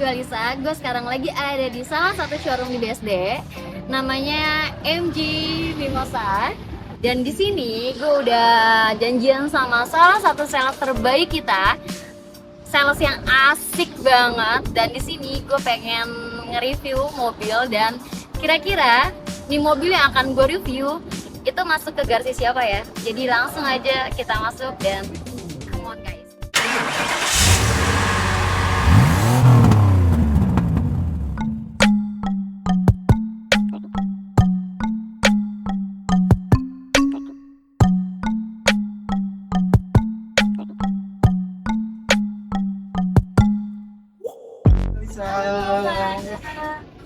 gue Alisa. Gue sekarang lagi ada di salah satu showroom di BSD, namanya MG Mimosa. Dan di sini gue udah janjian sama salah satu sales terbaik kita, sales yang asik banget. Dan di sini gue pengen nge-review mobil dan kira-kira nih mobil yang akan gue review itu masuk ke garasi siapa ya? Jadi langsung aja kita masuk dan come on guys.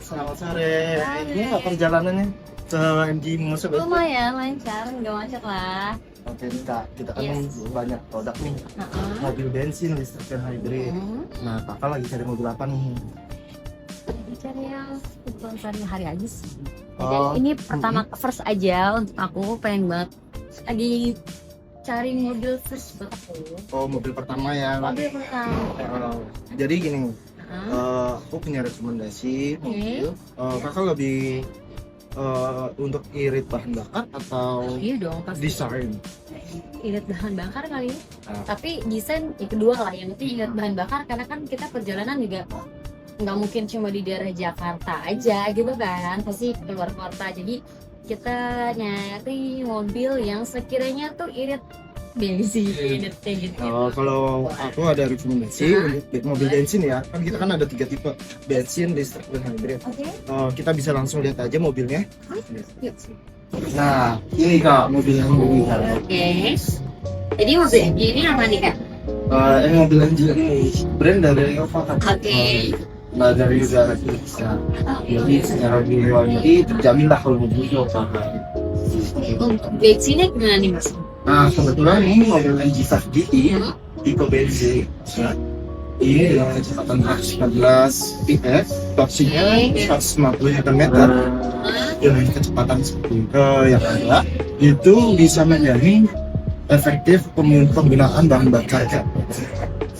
Selamat sore. Ini perjalanannya ke MG Mimosa? Lumayan lancar, nggak macet lah. Oke, kita kan banyak produk nih. Mobil bensin, listrik, dan hybrid. Nah, kakak lagi cari mobil apa nih? Cari yang kebutuhan sehari-hari aja sih. Oh. Jadi ini pertama first aja untuk aku, pengen banget lagi cari mobil first buat aku. Oh, mobil pertama ya. Mobil pertama. Jadi gini, aku punya rekomendasi mobil. Kakak lebih untuk irit bahan bakar atau Iya dong, pasti desain? irit bahan bakar kali ya. Tapi desain yang kedua lah, yang penting irit bahan bakar karena kan kita perjalanan juga nggak mungkin cuma di daerah Jakarta aja gitu kan, pasti keluar kota. Jadi kita nyari mobil yang sekiranya tuh irit bensin kayak gitu. Kalau aku ada rekomendasi untuk mobil bensin ya. Kan kita kan ada 3 tipe, bensin, listrik, dan hybrid. Oke. Kita bisa langsung lihat aja mobilnya. Yuk. Nah, ini kak mobil yang ini kak. Oke. Jadi mobil ini apa nih kak? Ini mobil ini brand dari Innova kan. Oke. Nah, dari udara bisa. Jadi secara warranty terjamin lah kalau mobil itu apa. Untuk bensinnya gimana nih mas? Nah, kebetulan ini mobil MG5 GT tipe bensin. Ini dengan kecepatan 114 PS, torsinya 150 Nm dengan kecepatan seperti yang ada, itu bisa menjadi efektif penggunaan bahan bakar.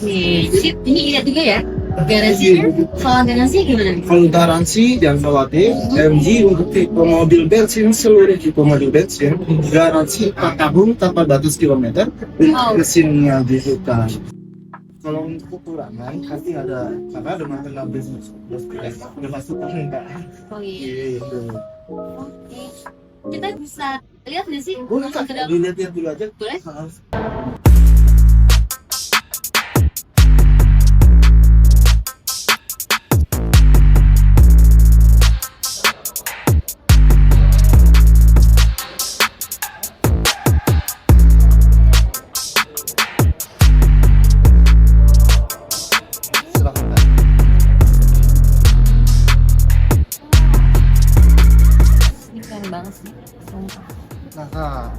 Nih, jadi ini lihat juga ya. Garansinya, soal garansinya gimana nih? Kalau garansi jangan khawatir, MG untuk tipe mobil bensin, seluruh tipe mobil bensin garansi 4 tahun tanpa batas kilometer untuk mesinnya dibuka. Kalau untuk kekurangan pasti ada, karena ada masalah bisnis udah masuk enggak? Oh iya. Oke. Kita bisa lihat nggak sih? Boleh kak, dilihat dulu aja. Boleh? Keren banget sih, sumpah. Nah kak,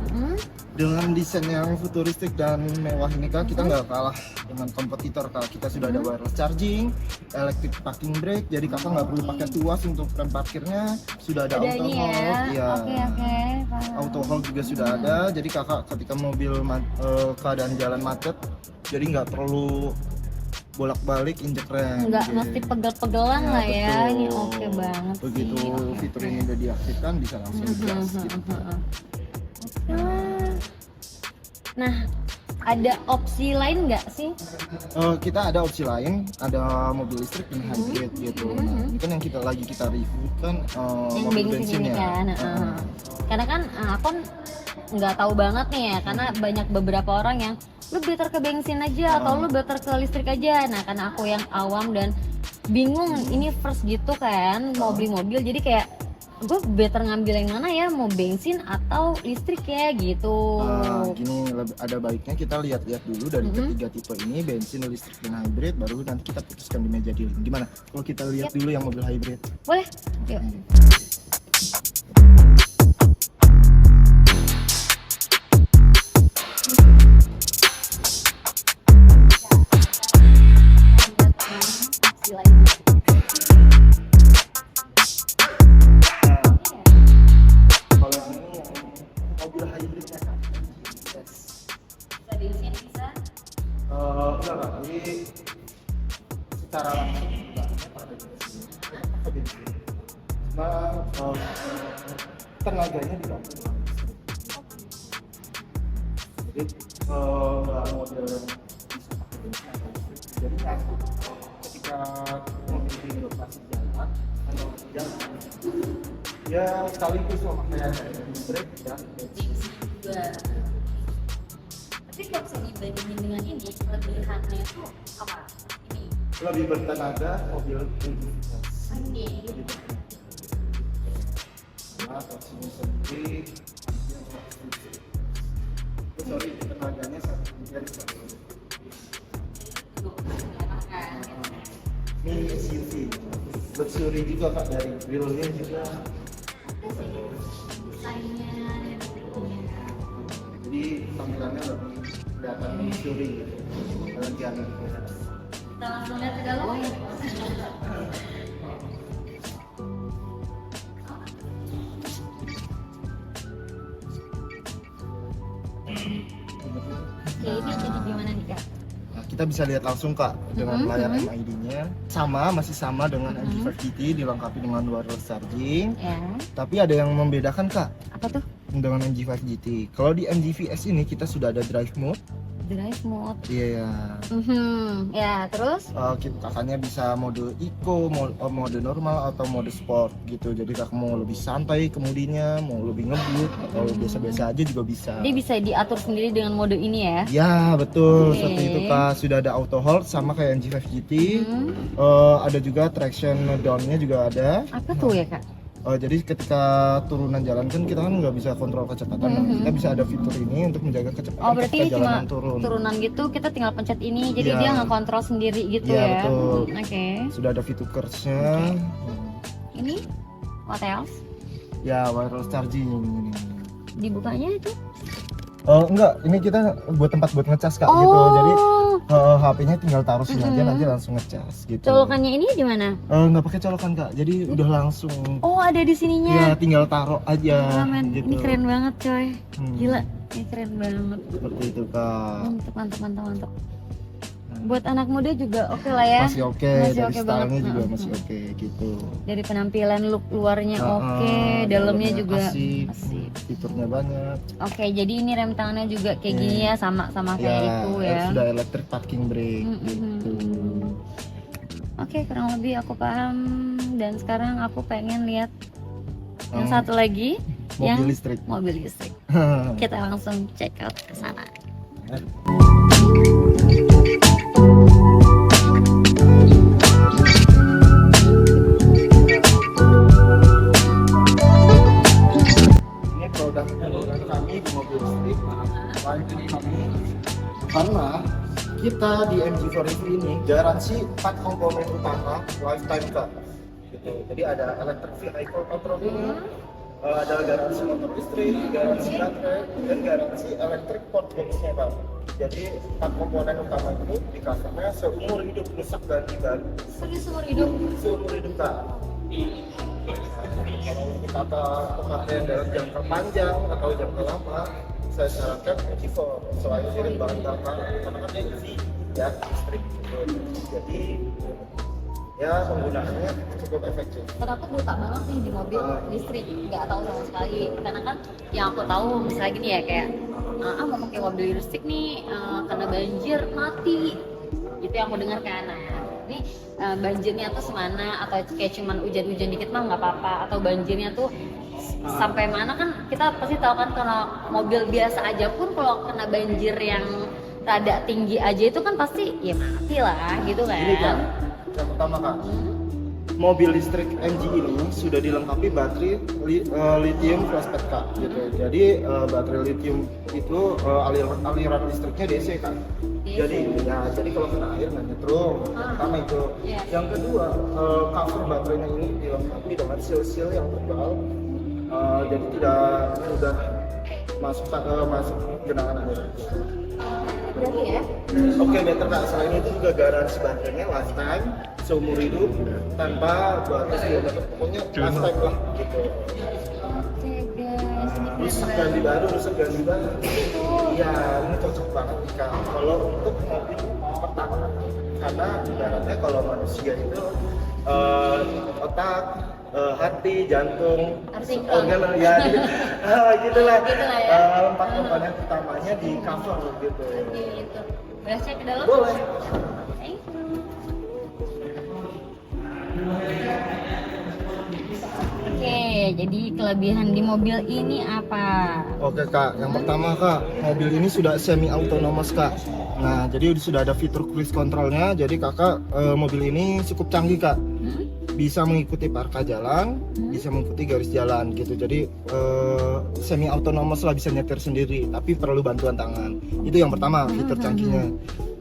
dengan desain yang futuristik dan mewah ini kak, kita nggak kalah dengan kompetitor kak. Kita sudah ada wireless charging, electric parking brake, jadi kakak nggak perlu pakai tuas untuk rem parkirnya. Sudah ada auto ini hold, ya. Oke. Auto hold juga sudah ada. Jadi kakak ketika mobil keadaan jalan macet, jadi nggak perlu bolak-balik injek rem. Nggak mesti pegel-pegelan Ya, lah ya. betul. Ini oke banget Begitu sih. fitur ini udah diaktifkan bisa langsung gas gitu. Nah, ada opsi lain nggak sih? Kita ada opsi lain, ada mobil listrik dan hybrid gitu. Nah, ini kan yang kita review kan Yang mobil bensin bensin ini ya. kan. Karena kan aku nggak tahu banget nih ya, karena banyak beberapa orang yang lu better ke bensin aja atau lu better ke listrik aja. Nah, karena aku yang awam dan bingung ini first gitu kan, mau beli mobil, jadi kayak gue better ngambil yang mana ya, mau bensin atau listrik ya gitu. Gini ada baiknya kita lihat-lihat dulu dari ketiga tipe ini, bensin, listrik, dan hybrid, baru nanti kita putuskan di meja dealing. Gimana kalau kita lihat dulu yang mobil hybrid? Boleh? Yuk. Enggak, ini secara langsung enggak. Cuma tenaganya di dalam. Jadi nggak model yang bisa pakai bensin. Jadi kan ketika mobil ini operasi jalan atau jalan, ya sekaligus memakai brake dan juga. Tapi kalau bisa dibandingin dengan ini, kelebihannya itu apa? Ini. lebih bertenaga mobil ini. Ini. Nah, opsinya sendiri, sorry, tenaganya 1 ini SUV, luxury juga kak, dari grillnya juga. Jadi tampilannya lebih kelihatan luxury gitu, elegan. Kita langsung lihat ke dalam. Oke, ini jadi gimana nih kak? Nah, kita bisa lihat langsung kak dengan layar MID-nya, masih sama dengan MG5 GT, dilengkapi dengan wireless charging. Ya. Tapi ada yang membedakan kak Apa tuh? dengan MG5 GT. Kalau di MG VS ini kita sudah ada drive mode. Drive mode. Iya. Ya, terus? Kakaknya bisa mode eco, mode normal atau mode sport gitu. Jadi kakak mau lebih santai kemudinya, mau lebih ngebut atau biasa-biasa aja juga bisa. Dia bisa diatur sendiri dengan mode ini ya? Ya betul, Oke. seperti itu kak. Sudah ada auto hold sama kayak MG5 GT. Ada juga traction down-nya juga ada. Apa tuh ya kak? Jadi ketika turunan jalan kan kita kan nggak bisa kontrol kecepatan. Nah, kita bisa ada fitur ini untuk menjaga kecepatan Oh, berarti ketika cuma jalanan turun. turunan gitu, kita tinggal pencet ini, jadi Iya. dia nggak kontrol sendiri gitu Iya, ya? betul. Oke. Sudah ada fitur kersnya. Ini what else? Ya wireless charging ini. Dibukanya itu? Enggak, ini kita buat tempat buat ngecas kak gitu. Jadi HP-nya tinggal taruh sini aja nanti langsung ngecas gitu. Colokannya ini di mana? Nggak pakai colokan kak, jadi udah langsung. Oh, ada di Ya sininya. tinggal taruh aja. Men. Gitu. Ini keren banget coy. Hmm. Gila, ini keren banget. Seperti itu kak. Mantap. Buat anak muda juga oke lah ya. Masih oke, Masih dari oke stylenya banget. juga masih oke gitu. Dari penampilan look luarnya oke, dalamnya dalamnya juga asik, asik. fiturnya banyak. Oke, jadi ini rem tangannya juga kayak gini ya, sama kayak itu ya. Sudah electric parking brake gitu. Oke, kurang lebih aku paham. Dan sekarang aku pengen lihat yang Oh, satu lagi, mobil yang listrik. mobil listrik. Kita langsung check out ke sana. Ini produk kami di mobil listrik, kami karena kita di MG4EV ini garansi 4 komponen utama lifetime kak. Gitu. Jadi ada electric vehicle control ini, ada garansi motor listrik, garansi baterai, dan garansi electric port box-nya kak. Jadi 4 komponen utama ini di covernya seumur hidup, rusak ganti baru. Seumur hidup. Seumur hidup kak. Kalau untuk kata pemakaian dalam jangka panjang atau jangka lama, saya sarankan MG4 soalnya irit bahan bakar karena kan dia EV ya listrik gitu. Jadi ya penggunaannya cukup efektif. Kenapa buta banget nih di mobil listrik? Nggak tahu sama sekali. Karena kan yang aku tahu misalnya gini ya kayak mau pakai mobil listrik nih kena banjir mati. Gitu yang aku dengar kan. Nah, ini banjirnya tuh semana atau kayak cuman hujan-hujan dikit mah nggak apa-apa atau banjirnya tuh sampai mana kan kita pasti tahu kan kalau mobil biasa aja pun kalau kena banjir yang rada tinggi aja itu kan pasti ya mati lah gitu kan. Ini kak, yang pertama kak, mobil listrik MG ini sudah dilengkapi baterai lithium fosfat kak gitu. Jadi baterai lithium itu aliran listriknya DC kak. Jadi kalau kena air nggak nyetrum. Pertama itu. Yang kedua, cover baterainya ini dilengkapi dengan seal yang tebal. Jadi tidak mudah masuk genangan air. Berarti ya? Oke, better kak. Selain itu juga garansi baterainya lifetime, seumur hidup, tanpa batas kilometer. Pokoknya lifetime lah gitu. Oke guys, ini Rusak keren ganti baru, rusak ganti baru. banget. Ya, ini cocok banget nih kak. Kalau untuk mobil pertama, karena ibaratnya kalau manusia itu otak, hati, jantung, organ ya gitulah. Gitulah ya. 4 komponen utamanya di cover gitu. Gitu. Boleh cek ke dalam? Boleh. Thank you. Oke, jadi kelebihan di mobil ini apa? Oke kak, yang pertama kak, mobil ini sudah semi autonomous kak. Nah, jadi sudah ada fitur cruise controlnya. Jadi kakak mobil ini cukup canggih kak. Bisa mengikuti parka jalan, bisa mengikuti garis jalan gitu. Jadi semi autonomous lah, bisa nyetir sendiri, tapi perlu bantuan tangan. Itu yang pertama, fitur canggihnya.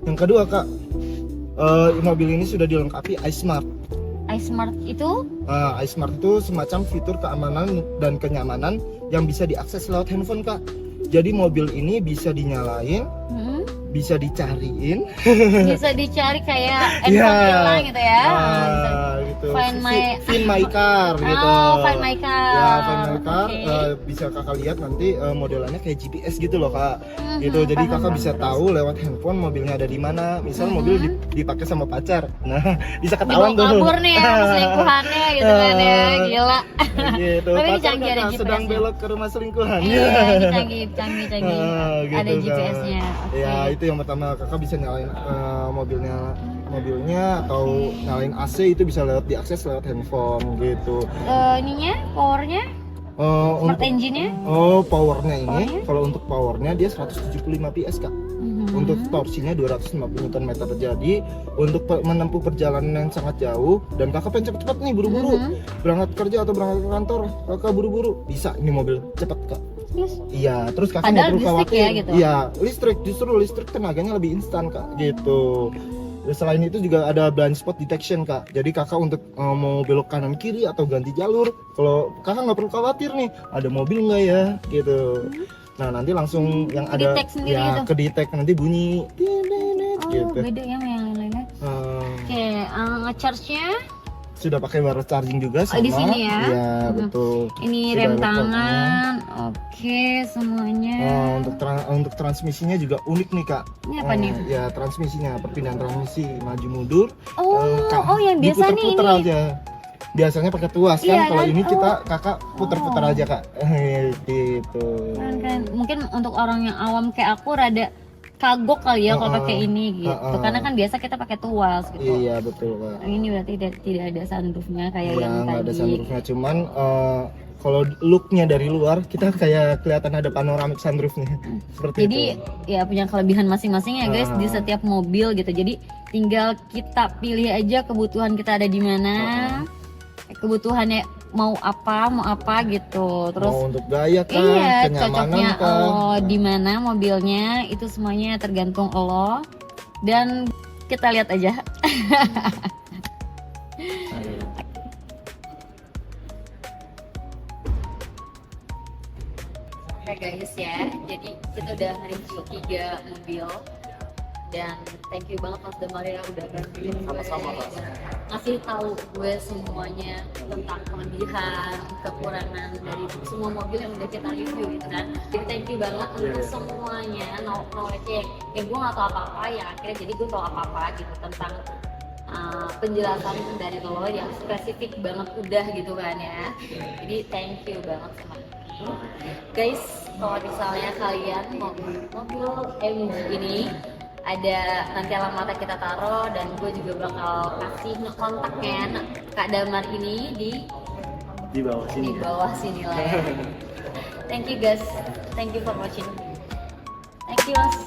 Yang kedua kak, mobil ini sudah dilengkapi iSmart. iSmart itu? iSmart itu semacam fitur keamanan dan kenyamanan yang bisa diakses lewat handphone kak. Jadi mobil ini bisa dinyalain, bisa dicariin, bisa dicari kayak handphone hilang gitu ya. Gitu. Find my car gitu. Find my car. Ya, Find my car. Okay. Bisa kakak lihat nanti modelannya kayak GPS gitu loh kak. Gitu. Jadi kakak bisa tahu lewat handphone mobilnya ada di mana. Misal mobil dipakai sama pacar, nah bisa ketahuan tuh. Kabur nih ya selingkuhannya gitu kan ya, gila. Gitu. Tapi ini Pacar canggih, ada kakak GPS-nya. sedang belok ke rumah selingkuhan. Iya, ini canggih. Gitu, Ada Kak. GPS-nya. Oke. Ya itu yang pertama, kakak bisa nyalain mobilnya atau nyalain AC itu bisa diakses lewat handphone gitu. Ininya, powernya, smart engine-nya? Powernya ini, kalau untuk powernya dia 175 PS kak. Untuk torsinya 250 Nm. Jadi untuk menempuh perjalanan yang sangat jauh dan kakak pengen cepet-cepet nih buru-buru berangkat kerja atau berangkat ke kantor, kakak buru-buru bisa ini mobil cepet kak. Yes. Iya, terus kakak Padahal nggak perlu listrik khawatir. ya, gitu. Iya, justru listrik tenaganya lebih instan kak, gitu. Selain itu juga ada blind spot detection kak. Jadi kakak untuk mau belok kanan kiri atau ganti jalur, kalau kakak nggak perlu khawatir nih, ada mobil nggak ya, gitu. Nah nanti langsung yang ada sendiri ya gitu. kedetek nanti bunyi gitu. Beda ya sama yang lainnya. Oke, ngecharge-nya Sudah pakai wireless charging juga sama. di sini ya. Iya, betul. Ini Sudah rem ada tangan. Oke, semuanya. Untuk transmisinya juga unik nih kak. Ini apa nih? Ya transmisinya, perpindahan transmisi maju mundur. Yang biasa nih diputer-puter ini. aja. Biasanya pakai tuas kan. Iya, Kalau kan? ini kakak puter-puter aja kak. Gitu. Kan mungkin untuk orang yang awam kayak aku rada kagok kali ya kalau pakai ini gitu. Karena kan biasa kita pakai tuas gitu. Iya betul kak. Ini berarti tidak ada sunroofnya kayak Ya yang nggak ada tadi. sunroofnya, cuman kalau looknya dari luar kita kayak kelihatan ada panoramic sunroofnya seperti Jadi itu. ya punya kelebihan masing-masing ya guys di setiap mobil gitu. Jadi tinggal kita pilih aja kebutuhan kita ada di mana. Kebutuhannya mau apa gitu. Terus Mau untuk gaya kah, iya, kenyamanan cocoknya kah? lo di mana mobilnya itu semuanya tergantung lo dan kita lihat aja. Oke guys ya, jadi kita udah review 3 mobil dan thank you banget Mas Damar ya udah bantuin gue dan ngasih tahu gue semuanya tentang kelebihan, kekurangan dari semua mobil yang udah kita review gitu kan. Jadi thank you banget untuk semuanya, knowledge yang gue gak tau apa-apa ya akhirnya jadi gue tau apa-apa gitu tentang penjelasan dari lo yang spesifik banget udah gitu kan ya. Jadi thank you banget sama guys. Kalau misalnya kalian mobil MG ini ada nanti alamatnya kita taruh dan gue juga bakal kasih kontaknya Kak Damar ini di bawah sini lah ya. Thank you guys, thank you for watching, thank you Mas.